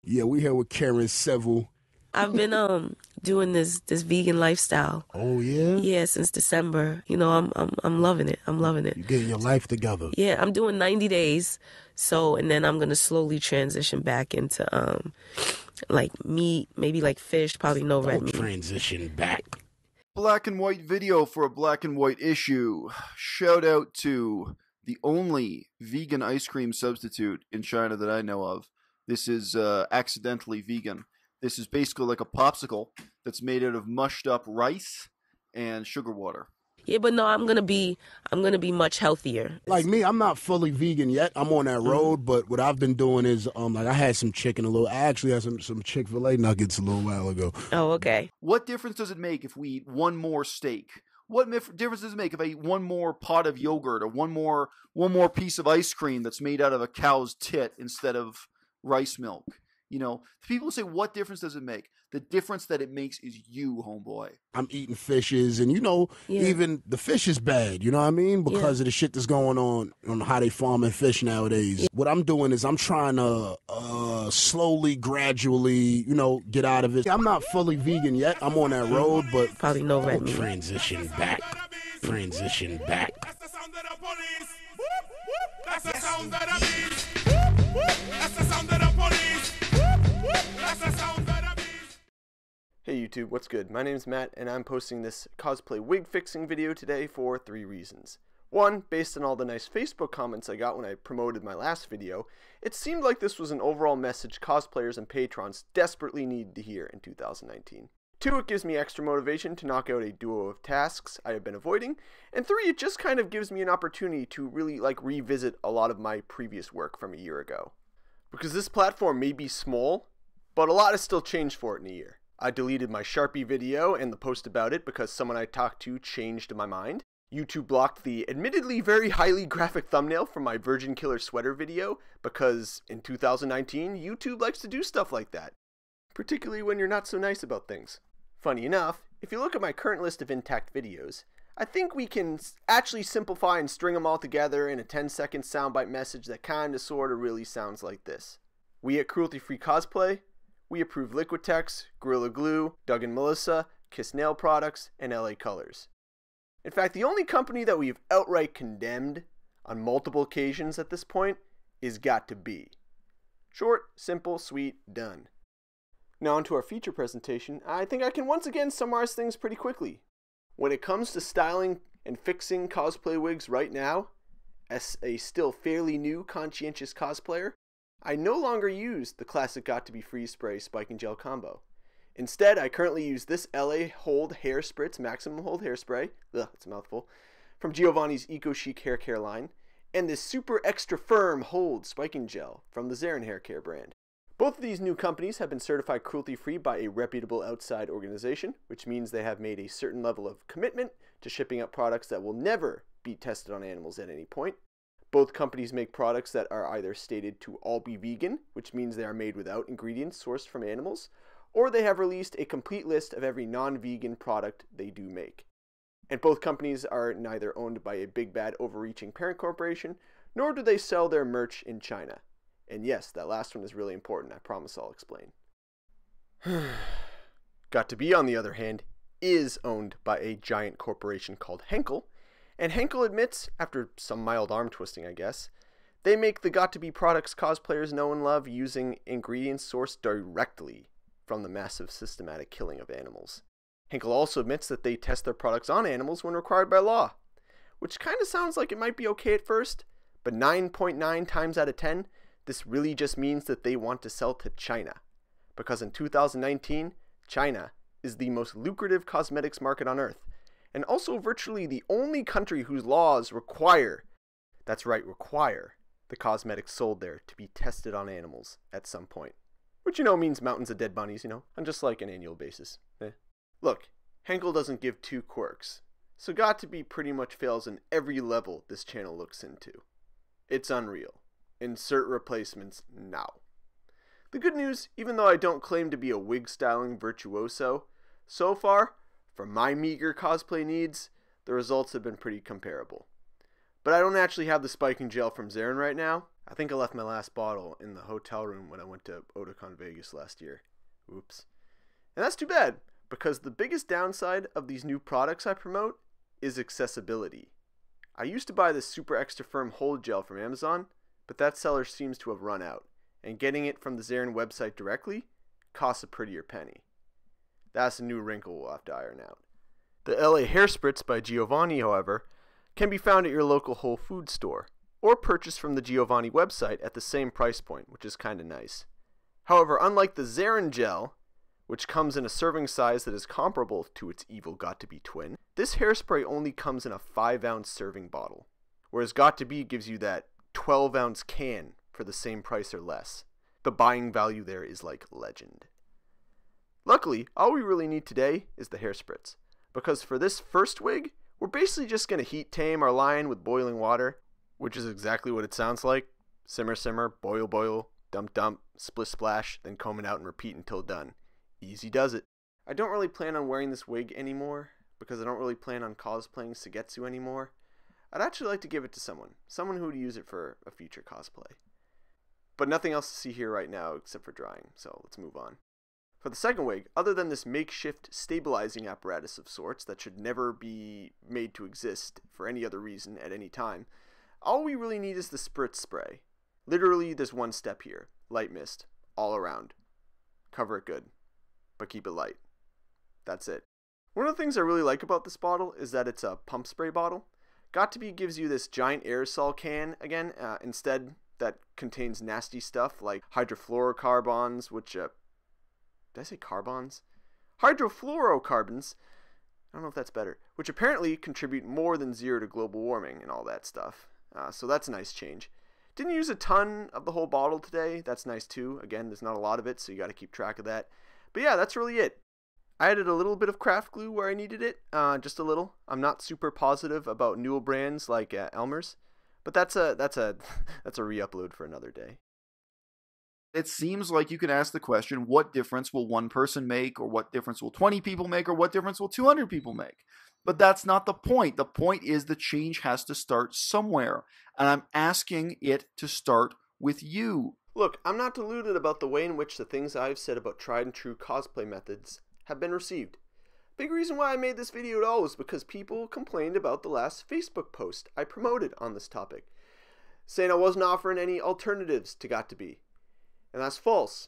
Yeah, we here with Karen Seville. I've been doing this vegan lifestyle. Oh yeah? Yeah, since December. You know, I'm loving it. I'm loving it. You getting your life together. Yeah, I'm doing 90 days. So, and then I'm going to slowly transition back into like meat, maybe like fish, probably no red meat. Transition back. Black and white video for a black and white issue. Shout out to the only vegan ice cream substitute in China that I know of. This is accidentally vegan. This is basically like a popsicle that's made out of mushed up rice and sugar water. Yeah, but no, I'm gonna be much healthier. Like me, I'm not fully vegan yet. I'm on that road, but what I've been doing is like I had some chicken I actually had some Chick-fil-A nuggets a little while ago. Oh, okay. What difference does it make if we eat one more steak? What difference does it make if I eat one more pot of yogurt or one more piece of ice cream that's made out of a cow's tit instead of rice milk? You know, people say, what difference does it make? The difference that it makes is you, homeboy. I'm eating fishes, and even the fish is bad, you know what I mean? Because of the shit that's going on how they farming fish nowadays. Yeah. What I'm doing is I'm trying to slowly, gradually, get out of it. I'm not fully vegan yet. I'm on that road, but probably no red meat. Transition back. Transition back. That's the sound of the police. That's the sound of the beast. That's the sound of the police. That's the sound of the beast. Hey YouTube, what's good? My name's Matt, and I'm posting this cosplay wig fixing video today for 3 reasons. One, based on all the nice Facebook comments I got when I promoted my last video, it seemed like this was an overall message cosplayers and patrons desperately needed to hear in 2019. 2, it gives me extra motivation to knock out a duo of tasks I have been avoiding. And 3, it just kind of gives me an opportunity to really revisit a lot of my previous work from a year ago. Because this platform may be small, but a lot has still changed for it in a year. I deleted my Sharpie video and the post about it because someone I talked to changed my mind. YouTube blocked the admittedly very highly graphic thumbnail from my Virgin Killer sweater video because in 2019, YouTube likes to do stuff like that. Particularly when you're not so nice about things. Funny enough, if you look at my current list of intact videos, I think we can actually simplify and string them all together in a 10-second soundbite message that kinda sorta really sounds like this. We at Cruelty-free Cosplay, we approve Liquitex, Gorilla Glue, Doug and Melissa, Kiss Nail Products, and LA Colors. In fact, the only company that we've outright condemned on multiple occasions at this point is Got to Be. Short, simple, sweet, done. Now onto our feature presentation. I think I can once again summarize things pretty quickly. When it comes to styling and fixing cosplay wigs right now, as a still fairly new conscientious cosplayer, I no longer use the classic Got to Be Freeze Spray Spike and Gel combo. Instead, I currently use this LA Hold Hair Spritz Maximum Hold Hairspray, it's a mouthful, from Giovanni's Eco Chic Hair Care line, and this Super Extra Firm Hold Spike and Gel from the Zarin Hair Care brand. Both of these new companies have been certified cruelty-free by a reputable outside organization, which means they have made a certain level of commitment to shipping out products that will never be tested on animals at any point. Both companies make products that are either stated to all be vegan, which means they are made without ingredients sourced from animals, or they have released a complete list of every non-vegan product they do make. And both companies are neither owned by a big bad overreaching parent corporation, nor do they sell their merch in China. And yes, that last one is really important, I promise I'll explain. Got to Be, on the other hand, is owned by a giant corporation called Henkel, and Henkel admits, after some mild arm twisting I guess, they make the Got to Be products cosplayers know and love using ingredients sourced directly from the massive systematic killing of animals. Henkel also admits that they test their products on animals when required by law, which kind of sounds like it might be okay at first, but 9.9 times out of 10, this really just means that they want to sell to China, because in 2019, China is the most lucrative cosmetics market on Earth, and also virtually the only country whose laws require, that's right, require, the cosmetics sold there to be tested on animals at some point. Which, means mountains of dead bunnies, on just like an annual basis. Look, Henkel doesn't give 2 quirks, so Got to Be pretty much fails in every level this channel looks into. It's unreal. Insert replacements now. The good news, even though I don't claim to be a wig styling virtuoso, so far, for my meager cosplay needs, the results have been pretty comparable. But I don't actually have the spiking gel from Zarin right now. I think I left my last bottle in the hotel room when I went to Otakon Vegas last year. Oops. And that's too bad, because the biggest downside of these new products I promote is accessibility. I used to buy this super extra firm hold gel from Amazon, but that seller seems to have run out, and getting it from the Zarin website directly costs a prettier penny. That's a new wrinkle we'll have to iron out. The LA Hair Spritz by Giovanni, however, can be found at your local Whole Foods store, or purchased from the Giovanni website at the same price point, which is kinda nice. However, unlike the Zarin gel, which comes in a serving size that is comparable to its evil Got2b twin, this hairspray only comes in a 5-ounce serving bottle, whereas Got2b gives you that 12-ounce can for the same price or less. The buying value there is like legend. Luckily, all we really need today is the hair spritz, because for this first wig, we're basically just going to heat tame our lion with boiling water, which is exactly what it sounds like. Simmer, simmer, boil, boil, dump, dump, split, splash, then comb it out and repeat until done. Easy does it. I don't really plan on wearing this wig anymore, because I don't really plan on cosplaying Sugetsu anymore. I'd actually like to give it to someone who would use it for a future cosplay. But nothing else to see here right now except for drying, so let's move on. For the second wig, other than this makeshift stabilizing apparatus of sorts that should never be made to exist for any other reason at any time, all we really need is the spritz spray. Literally, there's one step here. Light mist, all around. Cover it good, but keep it light. That's it. One of the things I really like about this bottle is that it's a pump spray bottle. Got2b gives you this giant aerosol can again, instead that contains nasty stuff like hydrofluorocarbons, which, did I say carbons? Hydrofluorocarbons, I don't know if that's better, which apparently contribute more than zero to global warming and all that stuff. So that's a nice change. Didn't use a ton of the whole bottle today. That's nice too. Again, there's not a lot of it, so you got to keep track of that. But yeah, that's really it. I added a little bit of craft glue where I needed it, just a little. I'm not super positive about newer brands like Elmer's, but that's a re-upload for another day. It seems like you can ask the question, what difference will one person make, or what difference will 20 people make, or what difference will 200 people make? But that's not the point. The point is the change has to start somewhere, and I'm asking it to start with you. Look, I'm not deluded about the way in which the things I've said about tried and true cosplay methods have been received. Big reason why I made this video at all was because people complained about the last Facebook post I promoted on this topic, saying I wasn't offering any alternatives to Got2b. And that's false.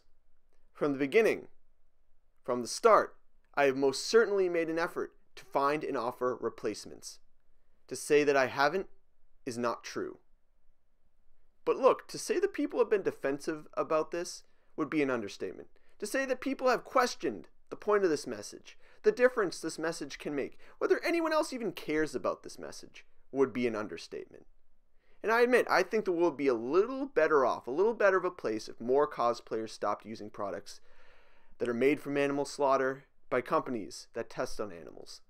From the beginning, from the start, I have most certainly made an effort to find and offer replacements. To say that I haven't is not true. But look, to say that people have been defensive about this would be an understatement. To say that people have questioned the point of this message, the difference this message can make, whether anyone else even cares about this message, would be an understatement. And I admit, I think the world would be a little better off, a little better of a place if more cosplayers stopped using products that are made from animal slaughter by companies that test on animals.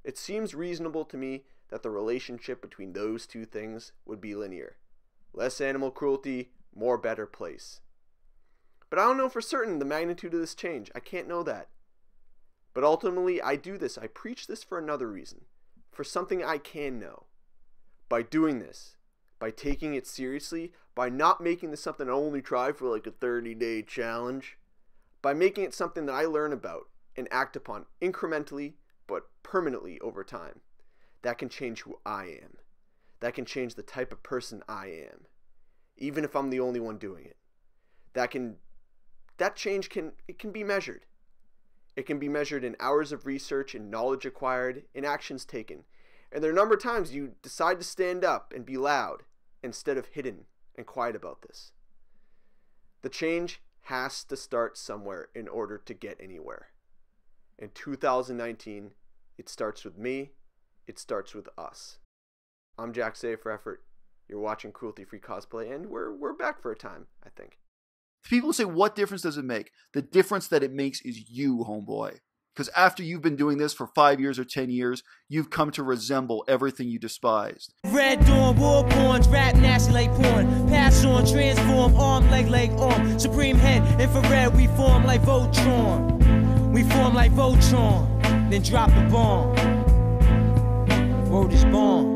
It seems reasonable to me that the relationship between those two things would be linear. Less animal cruelty, more better place. But I don't know for certain the magnitude of this change. I can't know that. But ultimately, I do this. I preach this for another reason. For something I can know. By doing this, by taking it seriously, by not making this something I only try for like a 30-day challenge, by making it something that I learn about and act upon incrementally but permanently over time, that can change who I am. That can change the type of person I am, even if I'm the only one doing it. That change can be measured. It can be measured in hours of research and knowledge acquired, in actions taken. And there are a number of times you decide to stand up and be loud instead of hidden and quiet about this. The change has to start somewhere in order to get anywhere. In 2019, it starts with me. It starts with us. I'm Jack Save for Effort. You're watching Cruelty-free Cosplay, and we're back for a time, I think. People say, what difference does it make? The difference that it makes is you, homeboy. Because after you've been doing this for 5 years or 10 years, you've come to resemble everything you despised. Red Dawn, war porns, rap nasty like porn. Pass on, transform, arm, leg, arm. Supreme head, infrared, we form like Voltron. We form like Voltron, then drop the bomb. Word is born.